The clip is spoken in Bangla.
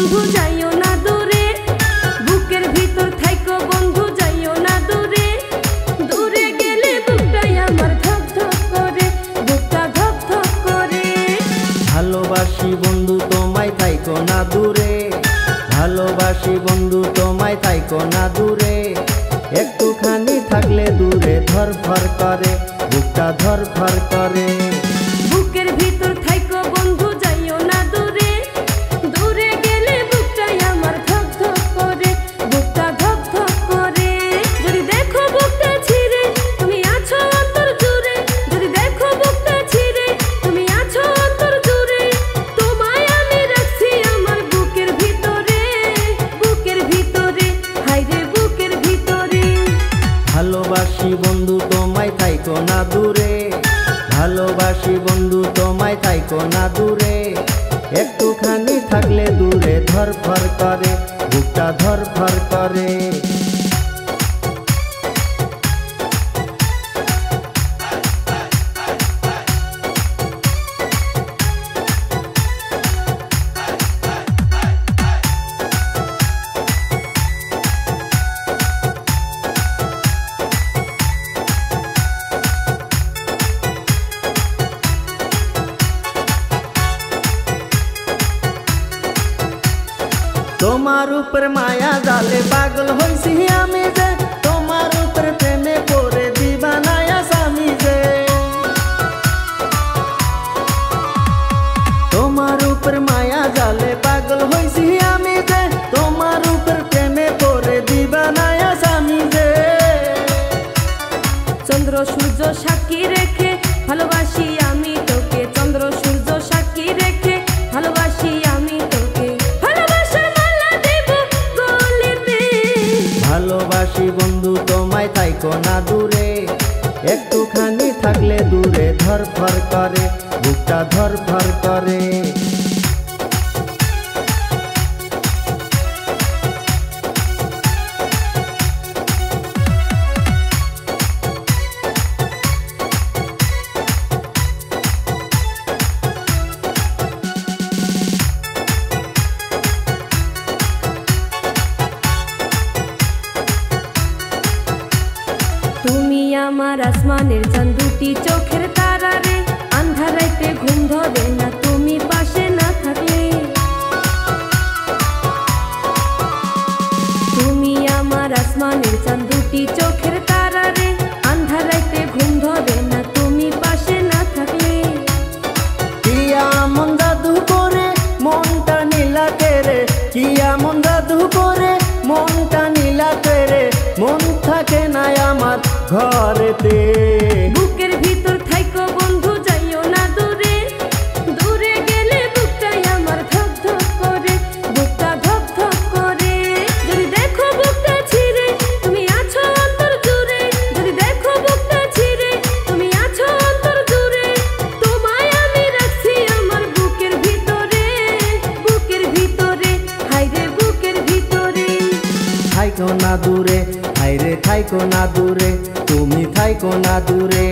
বন্ধু যাইও না দূরে, বুকের ভিতর থাইকো বন্ধু যাইও না দূরে। দূরে গেলে বুকটাই আমার ধক ধক করে, বুকটা ধক ধক করে। ভালোবাসি বন্ধু তোমায় থাইকো না দূরে, ভালোবাসি বন্ধু তোমায় থাইকো না দূরে। একটুখানি থাকলে দূরে ধরফর করে, বুকটা ধরফর করে। বুকের ভিতর থাইকো বন্ধু যাইও না দূরে, দূরে গেলে বুকটাই আমার ধক ধক করে, বুকটা ধক ধক করে। যদি দেখো বুকটা ছিঁড়ে তুমি আছো অন্তর জুড়ে, যদি দেখো বুকটা ছিঁড়ে তুমি আছো অন্তর জুড়ে। তোমায় আমি রাখছি আমার বুকের ভিতরে, বুকের ভিতরে, হায়রে বুকের ভিতরে। ভালোবাসি বন্ধু তোমায় থাইকো না দূরে, ভালোবাসি বন্ধু তোমায় থাইকো না দূরে। একটুখানি থাকলে দূরে ধরফর করে, বুকটা ধরফর করে। তোমার উপর মায়া জালে পাগল হইছি আমি যে, তোমার উপর প্রেমে পড়ে দিবানায়া স্বামী যে। তোমার উপর মায়া জালে পাগল হইছি আমি যে, তোমার উপর প্রেমে পড়ে দিবানায়া স্বামী যে। চন্দ্র সূর্য সাক্ষী রেখে ভালোবাসি আমি তোকে, চন্দ্র সূর্য সাক্ষী রেখে ভালোবাসি আমি তোকে। ভালোবাসি বন্ধু তোমায় থাইকো না দূরে, একটুখানি থাকলে দূরে ধরফর করে, বুকটা ধরফর করে। তুমি আমার আসমানের চাঁদ, দুটি চোখের তারা রে। আন্ধার রাতে ঘুম ধরে না তুমি পাশে না থাকলে। তুমি আমার আসমানের চাঁদ, দুটি চোখের তারা রে। আন্ধার রাতে ঘুম ধরে না তুমি পাশে না থাকলে। কি এমন জাদু করে মনটা নীলাতে রে, কি এমন জাদু করে মনটা নীলাতে রে। মন থাকে না আমার ঘরেতে। বুকের ভিতর থাইকো বন্ধু যাইও না দূরে, দূরে গেলে বুকটাই আমার ধক ধক করে, বুকটা ধক ধক করে। যদি দেখো বুকটা ছিঁড়ে তুমি আছো অন্তর জুড়ে, যদি দেখো বুকটা ছিঁড়ে তুমি আছো অন্তর জুড়ে। তোমায় আমি রাখছি আমার বুকের ভিতরে, বুকের ভিতরে, হায়রে বুকের ভিতরে। থাইকো না দূরে, হায়রে থাইকো না দূরে, তুমি থাইকো না দূরে।